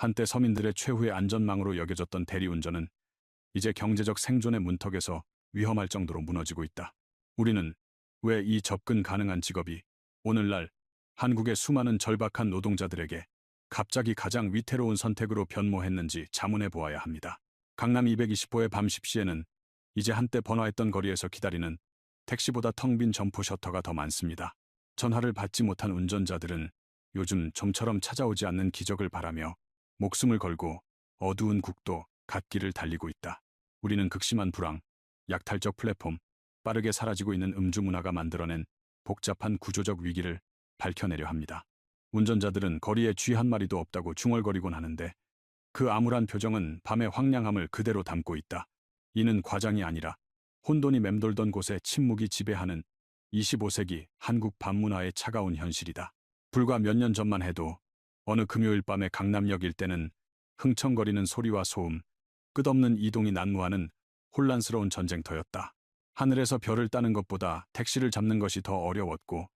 한때 서민들의 최후의 안전망으로 여겨졌던 대리운전은 이제 경제적 생존의 문턱에서 위험할 정도로 무너지고 있다. 우리는 왜 이 접근 가능한 직업이 오늘날 한국의 수많은 절박한 노동자들에게 갑자기 가장 위태로운 선택으로 변모했는지 자문해 보아야 합니다. 강남 220호의 밤 10시에는 이제 한때 번화했던 거리에서 기다리는 택시보다 텅 빈 점포 셔터가 더 많습니다. 전화를 받지 못한 운전자들은 요즘 좀처럼 찾아오지 않는 기적을 바라며 목숨을 걸고 어두운 국도 갓길을 달리고 있다. 우리는 극심한 불황, 약탈적 플랫폼, 빠르게 사라지고 있는 음주 문화가 만들어낸 복잡한 구조적 위기를 밝혀내려 합니다. 운전자들은 거리에 쥐 한 마리도 없다고 중얼거리곤 하는데 그 암울한 표정은 밤의 황량함을 그대로 담고 있다. 이는 과장이 아니라 혼돈이 맴돌던 곳에 침묵이 지배하는 25세기 한국 밤문화의 차가운 현실이다. 불과 몇 년 전만 해도 어느 금요일 밤의 강남역 일대는 흥청거리는 소리와 소음, 끝없는 이동이 난무하는 혼란스러운 전쟁터였다. 하늘에서 별을 따는 것보다 택시를 잡는 것이 더 어려웠고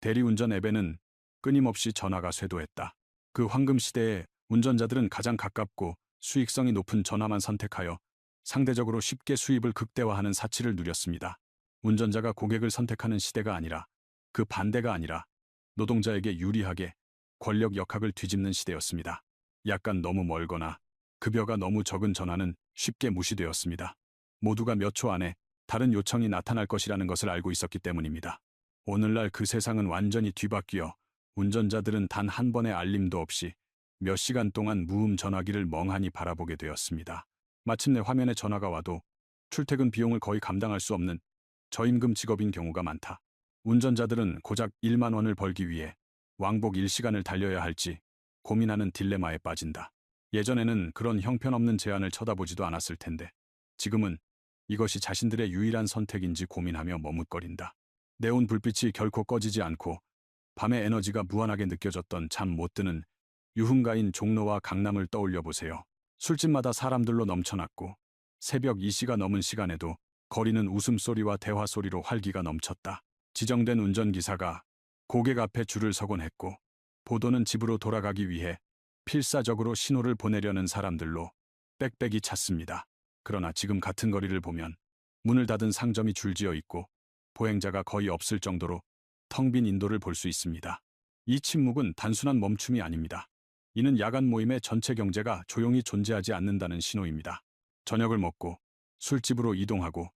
대리운전 앱에는 끊임없이 전화가 쇄도했다. 그 황금 시대에 운전자들은 가장 가깝고 수익성이 높은 전화만 선택하여 상대적으로 쉽게 수입을 극대화하는 사치를 누렸습니다. 운전자가 고객을 선택하는 시대가 아니라 그 반대가 아니라 노동자에게 유리하게 권력 역학을 뒤집는 시대였습니다. 약간 너무 멀거나 급여가 너무 적은 전화는 쉽게 무시되었습니다. 모두가 몇 초 안에 다른 요청이 나타날 것이라는 것을 알고 있었기 때문입니다. 오늘날 그 세상은 완전히 뒤바뀌어 운전자들은 단 한 번의 알림도 없이 몇 시간 동안 무음 전화기를 멍하니 바라보게 되었습니다. 마침내 화면에 전화가 와도 출퇴근 비용을 거의 감당할 수 없는 저임금 직업인 경우가 많다. 운전자들은 고작 1만 원을 벌기 위해 왕복 1시간을 달려야 할지 고민하는 딜레마에 빠진다. 예전에는 그런 형편없는 제한을 쳐다보지도 않았을 텐데 지금은 이것이 자신들의 유일한 선택인지 고민하며 머뭇거린다. 네온 불빛이 결코 꺼지지 않고 밤의 에너지가 무한하게 느껴졌던 잠 못 드는 유흥가인 종로와 강남을 떠올려 보세요. 술집마다 사람들로 넘쳐났고 새벽 2시가 넘은 시간에도 거리는 웃음소리와 대화소리로 활기가 넘쳤다. 지정된 운전기사가 고객 앞에 줄을 서곤 했고 보도는 집으로 돌아가기 위해 필사적으로 신호를 보내려는 사람들로 빽빽이 찼습니다. 그러나 지금 같은 거리를 보면 문을 닫은 상점이 줄지어 있고 보행자가 거의 없을 정도로 텅 빈 인도를 볼 수 있습니다. 이 침묵은 단순한 멈춤이 아닙니다. 이는 야간 모임의 전체 경제가 조용히 존재하지 않는다는 신호입니다. 저녁을 먹고 술집으로 이동하고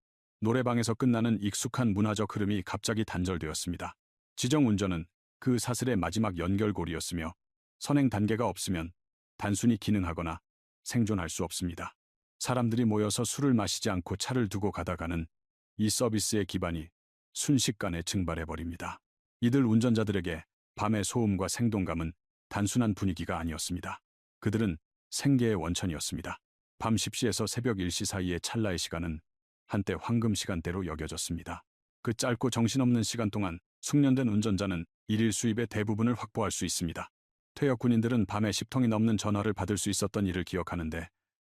노래방에서 끝나는 익숙한 문화적 흐름이 갑자기 단절되었습니다. 지정운전은 그 사슬의 마지막 연결고리였으며 선행 단계가 없으면 단순히 기능하거나 생존할 수 없습니다. 사람들이 모여서 술을 마시지 않고 차를 두고 가다가는 이 서비스의 기반이 순식간에 증발해버립니다. 이들 운전자들에게 밤의 소음과 생동감은 단순한 분위기가 아니었습니다. 그들은 생계의 원천이었습니다. 밤 10시에서 새벽 1시 사이의 찰나의 시간은 한때 황금 시간대로 여겨졌습니다. 그 짧고 정신없는 시간 동안 숙련된 운전자는 일일 수입의 대부분을 확보할 수 있습니다. 퇴역 군인들은 밤에 10통이 넘는 전화를 받을 수 있었던 일을 기억하는데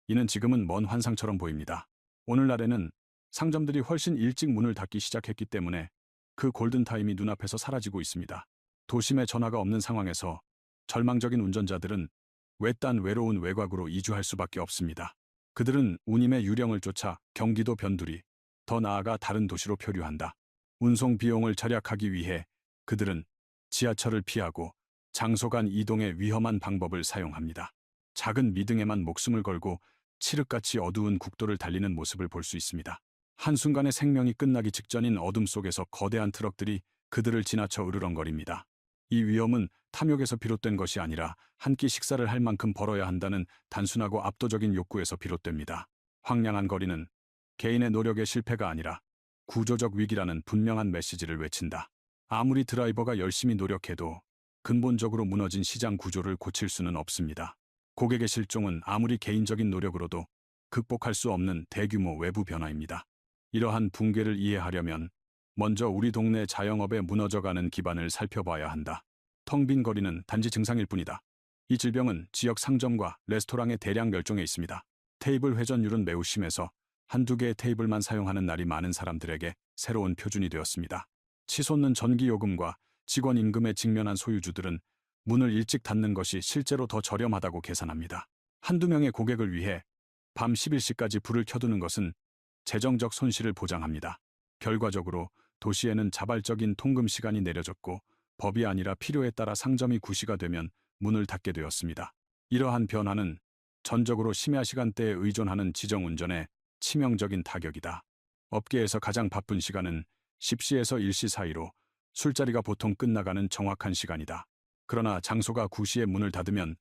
이는 지금은 먼 환상처럼 보입니다. 오늘날에는 상점들이 훨씬 일찍 문을 닫기 시작했기 때문에 그 골든타임이 눈앞에서 사라지고 있습니다. 도심에 전화가 없는 상황에서 절망적인 운전자들은 외딴 외로운 외곽으로 이주할 수밖에 없습니다. 그들은 운임의 유령을 쫓아 경기도 변두리, 더 나아가 다른 도시로 표류한다. 운송 비용을 절약하기 위해 그들은 지하철을 피하고 장소 간 이동의 위험한 방법을 사용합니다. 작은 미등에만 목숨을 걸고 칠흑같이 어두운 국도를 달리는 모습을 볼 수 있습니다. 한순간에 생명이 끝나기 직전인 어둠 속에서 거대한 트럭들이 그들을 지나쳐 으르렁거립니다. 이 위험은 탐욕에서 비롯된 것이 아니라 한 끼 식사를 할 만큼 벌어야 한다는 단순하고 압도적인 욕구에서 비롯됩니다. 황량한 거리는 개인의 노력의 실패가 아니라 구조적 위기라는 분명한 메시지를 외친다. 아무리 드라이버가 열심히 노력해도 근본적으로 무너진 시장 구조를 고칠 수는 없습니다. 고객의 실종은 아무리 개인적인 노력으로도 극복할 수 없는 대규모 외부 변화입니다. 이러한 붕괴를 이해하려면 먼저 우리 동네 자영업의 무너져가는 기반을 살펴봐야 한다. 텅 빈 거리는 단지 증상일 뿐이다. 이 질병은 지역 상점과 레스토랑의 대량 멸종에 있습니다. 테이블 회전율은 매우 심해서 한두 개의 테이블만 사용하는 날이 많은 사람들에게 새로운 표준이 되었습니다. 치솟는 전기요금과 직원 임금에 직면한 소유주들은 문을 일찍 닫는 것이 실제로 더 저렴하다고 계산합니다. 한두 명의 고객을 위해 밤 11시까지 불을 켜두는 것은 재정적 손실을 보장합니다. 결과적으로 도시에는 자발적인 통금 시간이 내려졌고 법이 아니라 필요에 따라 상점이 9시가 되면 문을 닫게 되었습니다. 이러한 변화는 전적으로 심야 시간대에 의존하는 지정운전에 치명적인 타격이다. 업계에서 가장 바쁜 시간은 10시에서 1시 사이로 술자리가 보통 끝나가는 정확한 시간이다. 그러나 장소가 9시에 문을 닫으면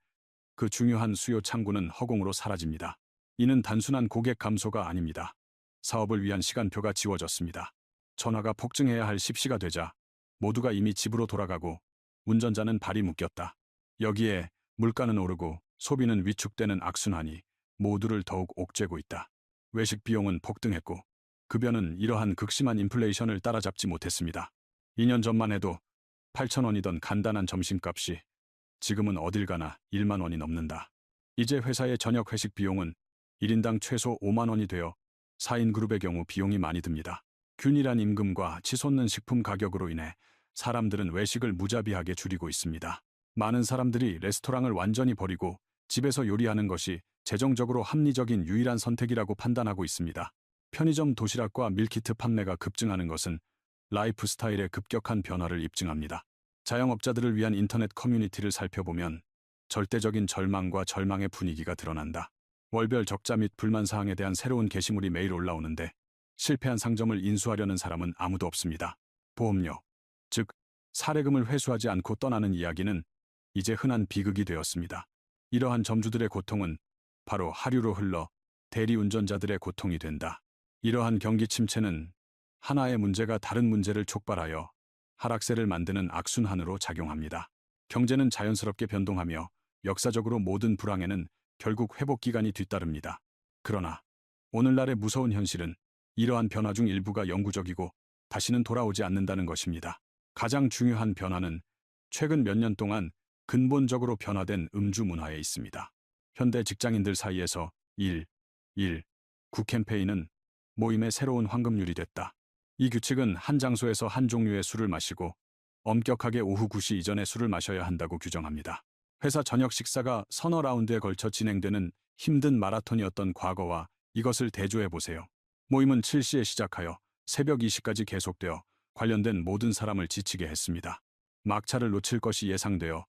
그 중요한 수요 창구는 허공으로 사라집니다. 이는 단순한 고객 감소가 아닙니다. 사업을 위한 시간표가 지워졌습니다. 전화가 폭증해야 할 10시가 되자 모두가 이미 집으로 돌아가고 운전자는 발이 묶였다. 여기에 물가는 오르고 소비는 위축되는 악순환이 모두를 더욱 옥죄고 있다. 외식 비용은 폭등했고 급여는 이러한 극심한 인플레이션을 따라잡지 못했습니다. 2년 전만 해도 8,000원이던 간단한 점심값이 지금은 어딜 가나 1만 원이 넘는다. 이제 회사의 저녁 회식 비용은 1인당 최소 5만 원이 되어 4인 그룹의 경우 비용이 많이 듭니다. 균일한 임금과 치솟는 식품 가격으로 인해 사람들은 외식을 무자비하게 줄이고 있습니다. 많은 사람들이 레스토랑을 완전히 버리고 집에서 요리하는 것이 재정적으로 합리적인 유일한 선택이라고 판단하고 있습니다. 편의점 도시락과 밀키트 판매가 급증하는 것은 라이프 스타일의 급격한 변화를 입증합니다. 자영업자들을 위한 인터넷 커뮤니티를 살펴보면 절대적인 절망과 절망의 분위기가 드러난다. 월별 적자 및 불만 사항에 대한 새로운 게시물이 매일 올라오는데 실패한 상점을 인수하려는 사람은 아무도 없습니다. 보험료, 즉 사례금을 회수하지 않고 떠나는 이야기는 이제 흔한 비극이 되었습니다. 이러한 점주들의 고통은 바로 하류로 흘러 대리운전자들의 고통이 된다. 이러한 경기 침체는 하나의 문제가 다른 문제를 촉발하여 하락세를 만드는 악순환으로 작용합니다. 경제는 자연스럽게 변동하며 역사적으로 모든 불황에는 결국 회복 기간이 뒤따릅니다. 그러나 오늘날의 무서운 현실은 이러한 변화 중 일부가 영구적이고 다시는 돌아오지 않는다는 것입니다. 가장 중요한 변화는 최근 몇 년 동안 근본적으로 변화된 음주 문화에 있습니다. 현대 직장인들 사이에서 9 캠페인은 모임의 새로운 황금률이 됐다. 이 규칙은 한 장소에서 한 종류의 술을 마시고 엄격하게 오후 9시 이전에 술을 마셔야 한다고 규정합니다. 회사 저녁 식사가 서너 라운드에 걸쳐 진행되는 힘든 마라톤이었던 과거와 이것을 대조해보세요. 모임은 7시에 시작하여 새벽 2시까지 계속되어 관련된 모든 사람을 지치게 했습니다. 막차를 놓칠 것이 예상되어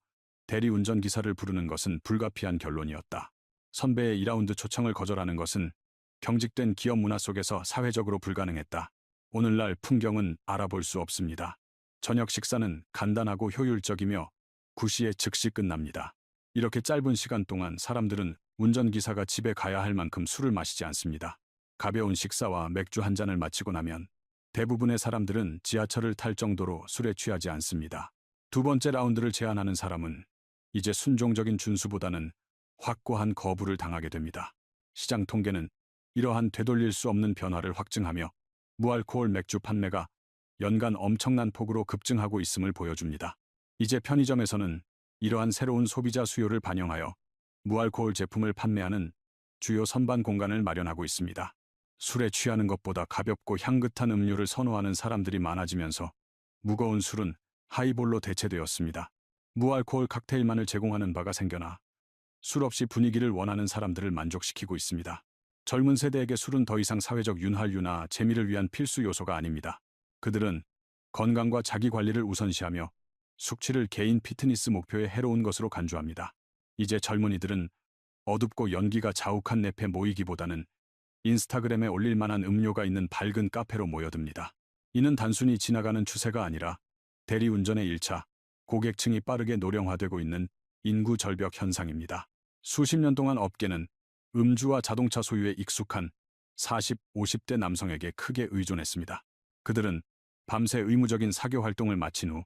대리운전기사를 부르는 것은 불가피한 결론이었다. 선배의 2라운드 초청을 거절하는 것은 경직된 기업 문화 속에서 사회적으로 불가능했다. 오늘날 풍경은 알아볼 수 없습니다. 저녁 식사는 간단하고 효율적이며 9시에 즉시 끝납니다. 이렇게 짧은 시간 동안 사람들은 운전기사가 집에 가야 할 만큼 술을 마시지 않습니다. 가벼운 식사와 맥주 한 잔을 마치고 나면 대부분의 사람들은 지하철을 탈 정도로 술에 취하지 않습니다. 두 번째 라운드를 제안하는 사람은 이제 순종적인 준수보다는 확고한 거부를 당하게 됩니다. 시장 통계는 이러한 되돌릴 수 없는 변화를 확증하며 무알코올 맥주 판매가 연간 엄청난 폭으로 급증하고 있음을 보여줍니다. 이제 편의점에서는 이러한 새로운 소비자 수요를 반영하여 무알코올 제품을 판매하는 주요 선반 공간을 마련하고 있습니다. 술에 취하는 것보다 가볍고 향긋한 음료를 선호하는 사람들이 많아지면서 무거운 술은 하이볼로 대체되었습니다. 무알코올 칵테일만을 제공하는 바가 생겨나 술 없이 분위기를 원하는 사람들을 만족시키고 있습니다. 젊은 세대에게 술은 더 이상 사회적 윤활유나 재미를 위한 필수 요소가 아닙니다. 그들은 건강과 자기 관리를 우선시하며 숙취를 개인 피트니스 목표에 해로운 것으로 간주합니다. 이제 젊은이들은 어둡고 연기가 자욱한 늪에 모이기보다는 인스타그램에 올릴 만한 음료가 있는 밝은 카페로 모여듭니다. 이는 단순히 지나가는 추세가 아니라 대리운전의 1차, 고객층이 빠르게 노령화되고 있는 인구 절벽 현상입니다. 수십 년 동안 업계는 음주와 자동차 소유에 익숙한 40, 50대 남성에게 크게 의존했습니다. 그들은 밤새 의무적인 사교 활동을 마친 후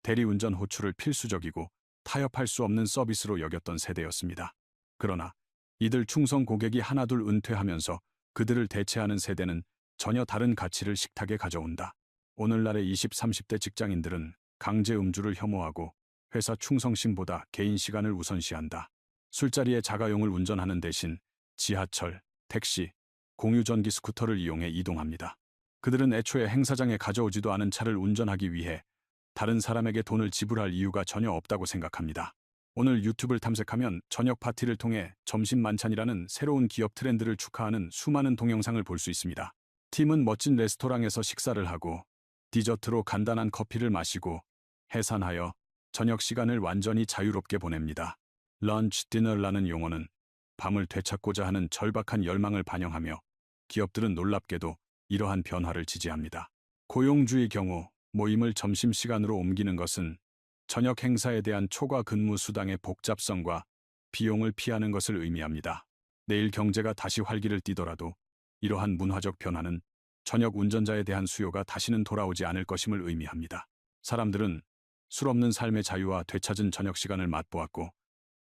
대리운전 호출을 필수적이고 타협할 수 없는 서비스로 여겼던 세대였습니다. 그러나 이들 충성 고객이 하나둘 은퇴하면서 그들을 대체하는 세대는 전혀 다른 가치를 식탁에 가져온다. 오늘날의 20, 30대 직장인들은 강제 음주를 혐오하고 회사 충성심보다 개인 시간을 우선시한다. 술자리에 자가용을 운전하는 대신 지하철, 택시, 공유전기 스쿠터를 이용해 이동합니다. 그들은 애초에 행사장에 가져오지도 않은 차를 운전하기 위해 다른 사람에게 돈을 지불할 이유가 전혀 없다고 생각합니다. 오늘 유튜브를 탐색하면 저녁 파티를 통해 점심 만찬이라는 새로운 기업 트렌드를 축하하는 수많은 동영상을 볼 수 있습니다. 팀은 멋진 레스토랑에서 식사를 하고 디저트로 간단한 커피를 마시고 해산하여 저녁 시간을 완전히 자유롭게 보냅니다. 런치 디너라는 용어는 밤을 되찾고자 하는 절박한 열망을 반영하며 기업들은 놀랍게도 이러한 변화를 지지합니다. 고용주의 경우 모임을 점심시간으로 옮기는 것은 저녁 행사에 대한 초과 근무 수당의 복잡성과 비용을 피하는 것을 의미합니다. 내일 경제가 다시 활기를 띠더라도 이러한 문화적 변화는 저녁 운전자에 대한 수요가 다시는 돌아오지 않을 것임을 의미합니다. 사람들은 술 없는 삶의 자유와 되찾은 저녁 시간을 맛보았고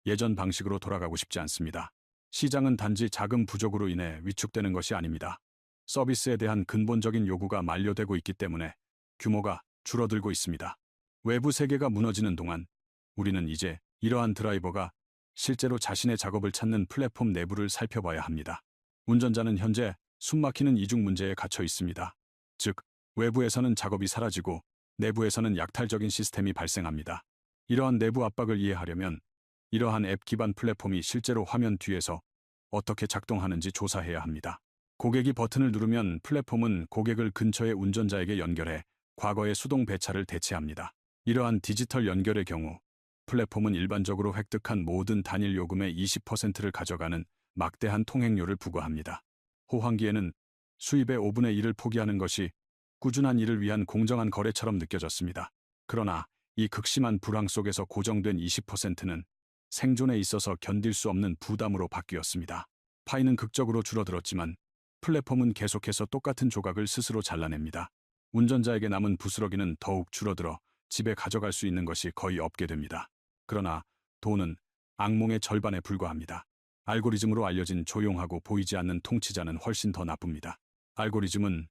예전 방식으로 돌아가고 싶지 않습니다. 시장은 단지 자금 부족으로 인해 위축되는 것이 아닙니다. 서비스에 대한 근본적인 요구가 만료되고 있기 때문에 규모가 줄어들고 있습니다. 외부 세계가 무너지는 동안 우리는 이제 이러한 드라이버가 실제로 자신의 작업을 찾는 플랫폼 내부를 살펴봐야 합니다. 운전자는 현재 숨막히는 이중 문제에 갇혀 있습니다. 즉, 외부에서는 작업이 사라지고 내부에서는 약탈적인 시스템이 발생합니다. 이러한 내부 압박을 이해하려면 이러한 앱 기반 플랫폼이 실제로 화면 뒤에서 어떻게 작동하는지 조사해야 합니다. 고객이 버튼을 누르면 플랫폼은 고객을 근처의 운전자에게 연결해 과거의 수동 배차를 대체합니다. 이러한 디지털 연결의 경우 플랫폼은 일반적으로 획득한 모든 단일 요금의 20%를 가져가는 막대한 통행료를 부과합니다. 호황기에는 수입의 5분의 1을 포기하는 것이 꾸준한 일을 위한 공정한 거래처럼 느껴졌습니다. 그러나 이 극심한 불황 속에서 고정된 20%는 생존에 있어서 견딜 수 없는 부담으로 바뀌었습니다. 파이는 극적으로 줄어들었지만 플랫폼은 계속해서 똑같은 조각을 스스로 잘라냅니다. 운전자에게 남은 부스러기는 더욱 줄어들어 집에 가져갈 수 있는 것이 거의 없게 됩니다. 그러나 돈은 악몽의 절반에 불과합니다. 알고리즘으로 알려진 조용하고 보이지 않는 통치자는 훨씬 더 나쁩니다. 알고리즘은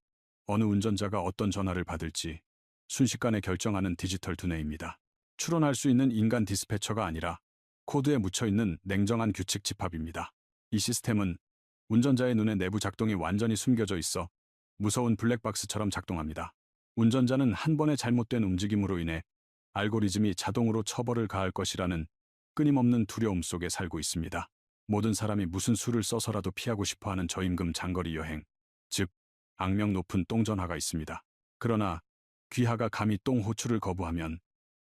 어느 운전자가 어떤 전화를 받을지 순식간에 결정하는 디지털 두뇌입니다. 추론할 수 있는 인간 디스패처가 아니라 코드에 묻혀있는 냉정한 규칙 집합입니다. 이 시스템은 운전자의 눈에 내부 작동이 완전히 숨겨져 있어 무서운 블랙박스처럼 작동합니다. 운전자는 한 번의 잘못된 움직임으로 인해 알고리즘이 자동으로 처벌을 가할 것이라는 끊임없는 두려움 속에 살고 있습니다. 모든 사람이 무슨 수를 써서라도 피하고 싶어하는 저임금 장거리 여행, 즉 악명 높은 똥전화가 있습니다. 그러나 귀하가 감히 똥호출을 거부하면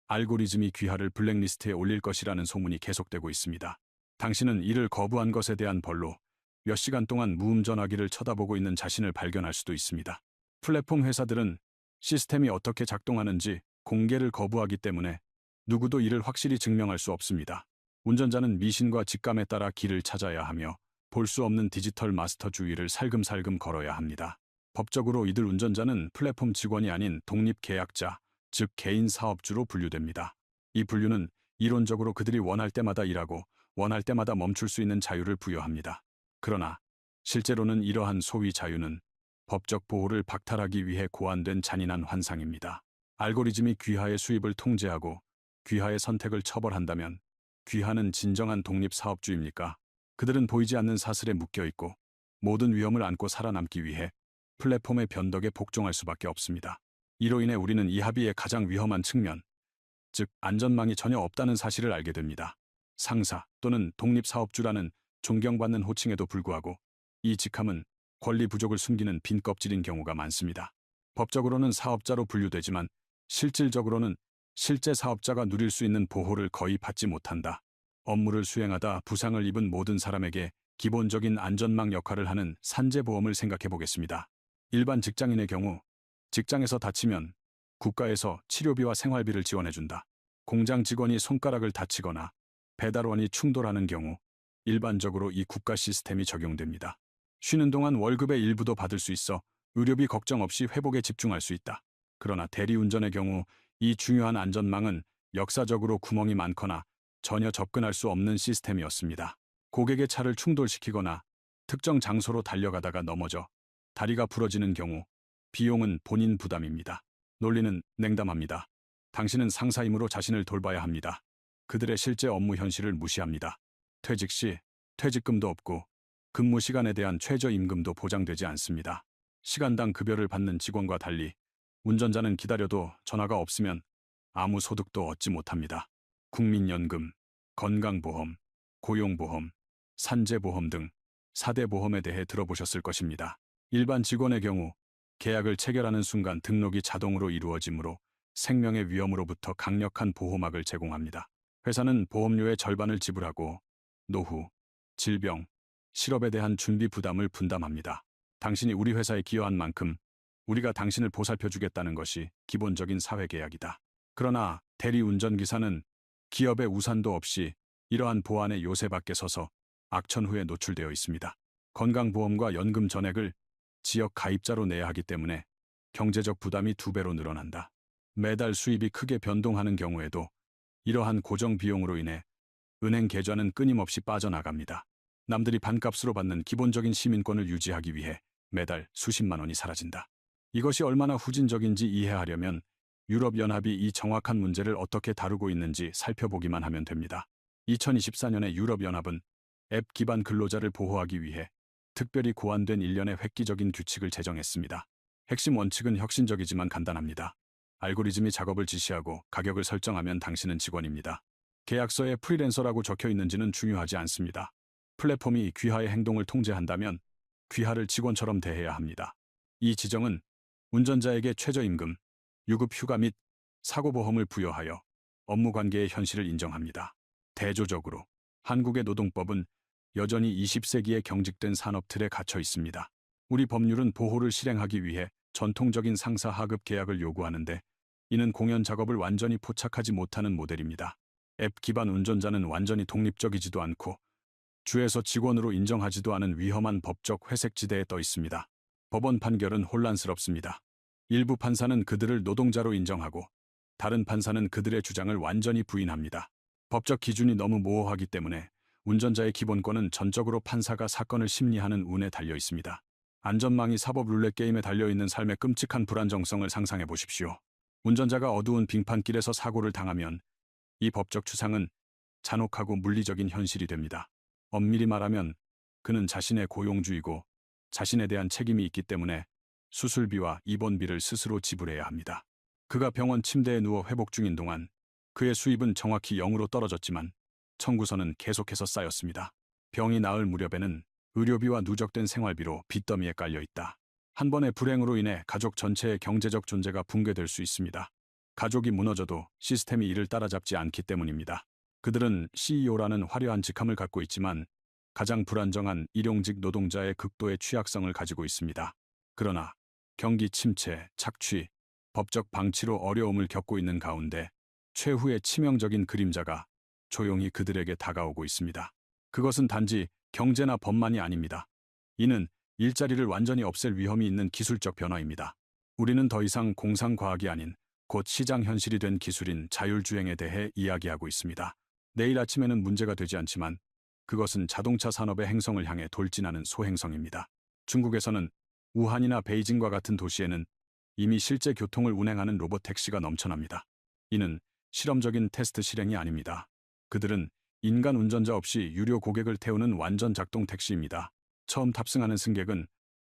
알고리즘이 귀하를 블랙리스트에 올릴 것이라는 소문이 계속되고 있습니다. 당신은 이를 거부한 것에 대한 벌로 몇 시간 동안 무음전화기를 쳐다보고 있는 자신을 발견할 수도 있습니다. 플랫폼 회사들은 시스템이 어떻게 작동하는지 공개를 거부하기 때문에 누구도 이를 확실히 증명할 수 없습니다. 운전자는 미신과 직감에 따라 길을 찾아야 하며 볼 수 없는 디지털 마스터 주의를 살금살금 걸어야 합니다. 법적으로 이들 운전자는 플랫폼 직원이 아닌 독립 계약자, 즉 개인 사업주로 분류됩니다. 이 분류는 이론적으로 그들이 원할 때마다 일하고 원할 때마다 멈출 수 있는 자유를 부여합니다. 그러나 실제로는 이러한 소위 자유는 법적 보호를 박탈하기 위해 고안된 잔인한 환상입니다. 알고리즘이 귀하의 수입을 통제하고 귀하의 선택을 처벌한다면 귀하는 진정한 독립 사업주입니까? 그들은 보이지 않는 사슬에 묶여있고 모든 위험을 안고 살아남기 위해 플랫폼의 변덕에 복종할 수밖에 없습니다. 이로 인해 우리는 이 합의의 가장 위험한 측면, 즉 안전망이 전혀 없다는 사실을 알게 됩니다. 상사 또는 독립사업주라는 존경받는 호칭에도 불구하고 이 직함은 권리 부족을 숨기는 빈 껍질인 경우가 많습니다. 법적으로는 사업자로 분류되지만 실질적으로는 실제 사업자가 누릴 수 있는 보호를 거의 받지 못한다. 업무를 수행하다 부상을 입은 모든 사람에게 기본적인 안전망 역할을 하는 산재보험을 생각해 보겠습니다. 일반 직장인의 경우 직장에서 다치면 국가에서 치료비와 생활비를 지원해준다. 공장 직원이 손가락을 다치거나 배달원이 충돌하는 경우 일반적으로 이 국가 시스템이 적용됩니다. 쉬는 동안 월급의 일부도 받을 수 있어 의료비 걱정 없이 회복에 집중할 수 있다. 그러나 대리운전의 경우 이 중요한 안전망은 역사적으로 구멍이 많거나 전혀 접근할 수 없는 시스템이었습니다. 고객의 차를 충돌시키거나 특정 장소로 달려가다가 넘어져 다리가 부러지는 경우 비용은 본인 부담입니다. 논리는 냉담합니다. 당신은 상사이므로 자신을 돌봐야 합니다. 그들의 실제 업무 현실을 무시합니다. 퇴직 시 퇴직금도 없고 근무 시간에 대한 최저임금도 보장되지 않습니다. 시간당 급여를 받는 직원과 달리 운전자는 기다려도 전화가 없으면 아무 소득도 얻지 못합니다. 국민연금, 건강보험, 고용보험, 산재보험 등 4대 보험에 대해 들어보셨을 것입니다. 일반 직원의 경우 계약을 체결하는 순간 등록이 자동으로 이루어지므로 생명의 위험으로부터 강력한 보호막을 제공합니다. 회사는 보험료의 절반을 지불하고 노후, 질병, 실업에 대한 준비 부담을 분담합니다. 당신이 우리 회사에 기여한 만큼 우리가 당신을 보살펴주겠다는 것이 기본적인 사회계약이다. 그러나 대리운전기사는 기업의 우산도 없이 이러한 보안의 요새 밖에 서서 악천후에 노출되어 있습니다. 건강보험과 연금 전액을 지역 가입자로 내야 하기 때문에 경제적 부담이 2배로 늘어난다. 매달 수입이 크게 변동하는 경우에도 이러한 고정 비용으로 인해 은행 계좌는 끊임없이 빠져나갑니다. 남들이 반값으로 받는 기본적인 시민권을 유지하기 위해 매달 수십만 원이 사라진다. 이것이 얼마나 후진적인지 이해하려면 유럽연합이 이 정확한 문제를 어떻게 다루고 있는지 살펴보기만 하면 됩니다. 2024년에 유럽연합은 앱 기반 근로자를 보호하기 위해 특별히 고안된 일련의 획기적인 규칙을 제정했습니다. 핵심 원칙은 혁신적이지만 간단합니다. 알고리즘이 작업을 지시하고 가격을 설정하면 당신은 직원입니다. 계약서에 프리랜서라고 적혀 있는지는 중요하지 않습니다. 플랫폼이 귀하의 행동을 통제한다면 귀하를 직원처럼 대해야 합니다. 이 지정은 운전자에게 최저임금, 유급휴가 및 사고보험을 부여하여 업무관계의 현실을 인정합니다. 대조적으로 한국의 노동법은 여전히 20세기의 경직된 산업 틀에 갇혀 있습니다. 우리 법률은 보호를 실행하기 위해 전통적인 상사 하급 계약을 요구하는데 이는 공연 작업을 완전히 포착하지 못하는 모델입니다. 앱 기반 운전자는 완전히 독립적이지도 않고 주에서 직원으로 인정하지도 않은 위험한 법적 회색지대에 떠 있습니다. 법원 판결은 혼란스럽습니다. 일부 판사는 그들을 노동자로 인정하고 다른 판사는 그들의 주장을 완전히 부인합니다. 법적 기준이 너무 모호하기 때문에 운전자의 기본권은 전적으로 판사가 사건을 심리하는 운에 달려 있습니다. 안전망이 사법 룰렛 게임에 달려있는 삶의 끔찍한 불안정성을 상상해 보십시오. 운전자가 어두운 빙판길에서 사고를 당하면 이 법적 추상은 잔혹하고 물리적인 현실이 됩니다. 엄밀히 말하면 그는 자신의 고용주이고 자신에 대한 책임이 있기 때문에 수술비와 입원비를 스스로 지불해야 합니다. 그가 병원 침대에 누워 회복 중인 동안 그의 수입은 정확히 0으로 떨어졌지만 청구서는 계속해서 쌓였습니다. 병이 나을 무렵에는 의료비와 누적된 생활비로 빚더미에 깔려 있다. 한 번의 불행으로 인해 가족 전체의 경제적 존재가 붕괴될 수 있습니다. 가족이 무너져도 시스템이 이를 따라잡지 않기 때문입니다. 그들은 CEO라는 화려한 직함을 갖고 있지만 가장 불안정한 일용직 노동자의 극도의 취약성을 가지고 있습니다. 그러나 경기 침체, 착취, 법적 방치로 어려움을 겪고 있는 가운데 최후의 치명적인 그림자가 조용히 그들에게 다가오고 있습니다. 그것은 단지 경제나 법만이 아닙니다. 이는 일자리를 완전히 없앨 위험이 있는 기술적 변화입니다. 우리는 더 이상 공상과학이 아닌 곧 시장 현실이 된 기술인 자율주행에 대해 이야기하고 있습니다. 내일 아침에는 문제가 되지 않지만 그것은 자동차 산업의 행성을 향해 돌진하는 소행성입니다. 중국에서는 우한이나 베이징과 같은 도시에는 이미 실제 교통을 운행하는 로봇 택시가 넘쳐납니다. 이는 실험적인 테스트 실행이 아닙니다. 그들은 인간 운전자 없이 유료 고객을 태우는 완전 작동 택시입니다. 처음 탑승하는 승객은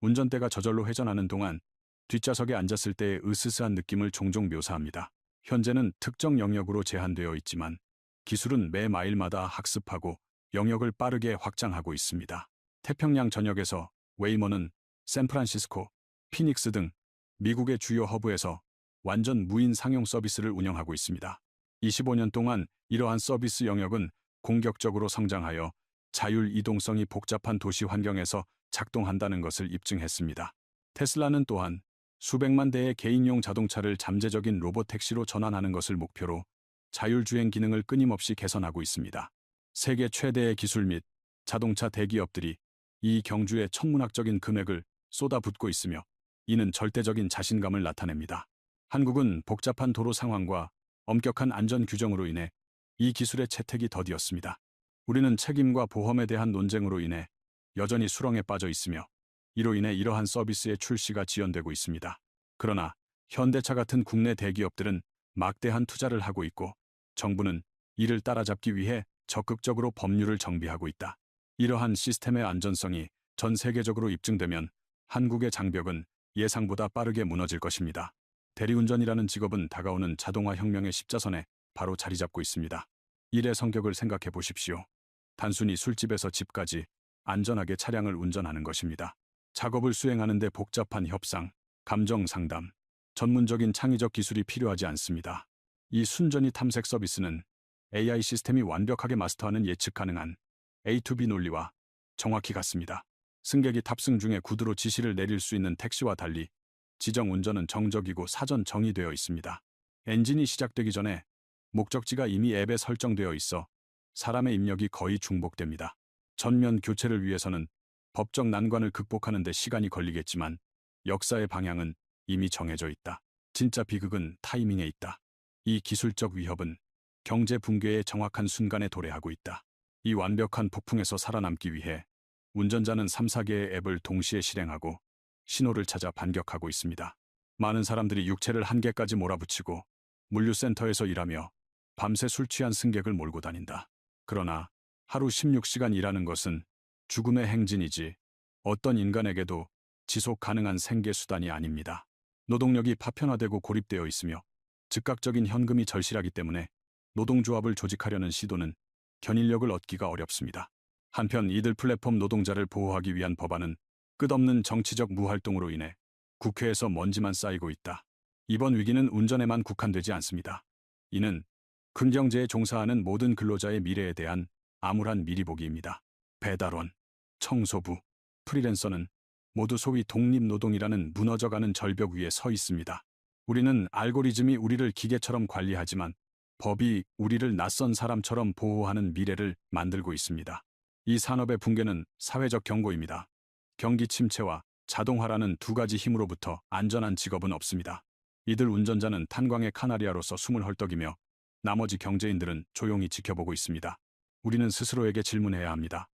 운전대가 저절로 회전하는 동안 뒷좌석에 앉았을 때의 으스스한 느낌을 종종 묘사합니다. 현재는 특정 영역으로 제한되어 있지만 기술은 매 마일마다 학습하고 영역을 빠르게 확장하고 있습니다. 태평양 전역에서 웨이모는 샌프란시스코, 피닉스 등 미국의 주요 허브에서 완전 무인 상용 서비스를 운영하고 있습니다. 25년 동안 이러한 서비스 영역은 공격적으로 성장하여 자율 이동성이 복잡한 도시 환경에서 작동한다는 것을 입증했습니다. 테슬라는 또한 수백만 대의 개인용 자동차를 잠재적인 로봇 택시로 전환하는 것을 목표로 자율주행 기능을 끊임없이 개선하고 있습니다. 세계 최대의 기술 및 자동차 대기업들이 이 경주에 천문학적인 금액을 쏟아붓고 있으며 이는 절대적인 자신감을 나타냅니다. 한국은 복잡한 도로 상황과 엄격한 안전 규정으로 인해 이 기술의 채택이 더디었습니다. 우리는 책임과 보험에 대한 논쟁으로 인해 여전히 수렁에 빠져 있으며 이로 인해 이러한 서비스의 출시가 지연되고 있습니다. 그러나 현대차 같은 국내 대기업들은 막대한 투자를 하고 있고 정부는 이를 따라잡기 위해 적극적으로 법률을 정비하고 있다. 이러한 시스템의 안전성이 전 세계적으로 입증되면 한국의 장벽은 예상보다 빠르게 무너질 것입니다. 대리운전이라는 직업은 다가오는 자동화 혁명의 십자선에 바로 자리 잡고 있습니다. 일의 성격을 생각해 보십시오. 단순히 술집에서 집까지 안전하게 차량을 운전하는 것입니다. 작업을 수행하는데 복잡한 협상, 감정 상담, 전문적인 창의적 기술이 필요하지 않습니다. 이 순전히 탐색 서비스는 AI 시스템이 완벽하게 마스터하는 예측 가능한 A2B 논리와 정확히 같습니다. 승객이 탑승 중에 구두로 지시를 내릴 수 있는 택시와 달리 지정 운전은 정적이고 사전 정의되어 있습니다. 엔진이 시작되기 전에 목적지가 이미 앱에 설정되어 있어 사람의 입력이 거의 중복됩니다. 전면 교체를 위해서는 법적 난관을 극복하는 데 시간이 걸리겠지만 역사의 방향은 이미 정해져 있다. 진짜 비극은 타이밍에 있다. 이 기술적 위협은 경제 붕괴의 정확한 순간에 도래하고 있다. 이 완벽한 폭풍에서 살아남기 위해 운전자는 3, 4개의 앱을 동시에 실행하고 신호를 찾아 반격하고 있습니다. 많은 사람들이 육체를 한계까지 몰아붙이고 물류센터에서 일하며 밤새 술 취한 승객을 몰고 다닌다. 그러나 하루 16시간 일하는 것은 죽음의 행진이지 어떤 인간에게도 지속 가능한 생계 수단이 아닙니다. 노동력이 파편화되고 고립되어 있으며 즉각적인 현금이 절실하기 때문에 노동조합을 조직하려는 시도는 견인력을 얻기가 어렵습니다. 한편 이들 플랫폼 노동자를 보호하기 위한 법안은 끝없는 정치적 무활동으로 인해 국회에서 먼지만 쌓이고 있다. 이번 위기는 운전에만 국한되지 않습니다. 이는 근경제에 종사하는 모든 근로자의 미래에 대한 암울한 미리보기입니다. 배달원, 청소부, 프리랜서는 모두 소위 독립노동이라는 무너져가는 절벽 위에 서 있습니다. 우리는 알고리즘이 우리를 기계처럼 관리하지만 법이 우리를 낯선 사람처럼 보호하는 미래를 만들고 있습니다. 이 산업의 붕괴는 사회적 경고입니다. 경기 침체와 자동화라는 두 가지 힘으로부터 안전한 직업은 없습니다. 이들 운전자는 탄광의 카나리아로서 숨을 헐떡이며 나머지 경제인들은 조용히 지켜보고 있습니다. 우리는 스스로에게 질문해야 합니다.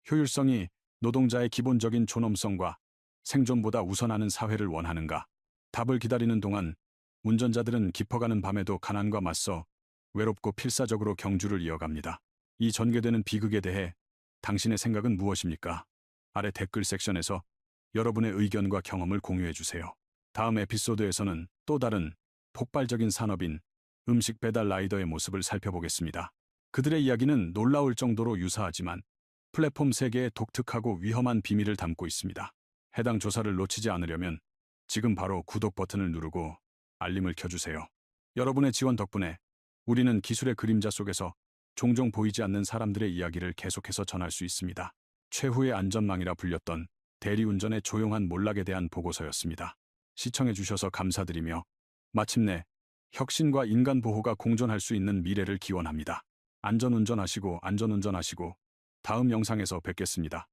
효율성이 노동자의 기본적인 존엄성과 생존보다 우선하는 사회를 원하는가? 답을 기다리는 동안 운전자들은 깊어가는 밤에도 가난과 맞서 외롭고 필사적으로 경주를 이어갑니다. 이 전개되는 비극에 대해 당신의 생각은 무엇입니까? 아래 댓글 섹션에서 여러분의 의견과 경험을 공유해 주세요. 다음 에피소드에서는 또 다른 폭발적인 산업인 음식 배달 라이더의 모습을 살펴보겠습니다. 그들의 이야기는 놀라울 정도로 유사하지만 플랫폼 세계의 독특하고 위험한 비밀을 담고 있습니다. 해당 조사를 놓치지 않으려면 지금 바로 구독 버튼을 누르고 알림을 켜주세요. 여러분의 지원 덕분에 우리는 기술의 그림자 속에서 종종 보이지 않는 사람들의 이야기를 계속해서 전할 수 있습니다. 최후의 안전망이라 불렸던 대리운전의 조용한 몰락에 대한 보고서였습니다. 시청해주셔서 감사드리며 마침내 혁신과 인간 보호가 공존할 수 있는 미래를 기원합니다. 안전운전하시고 다음 영상에서 뵙겠습니다.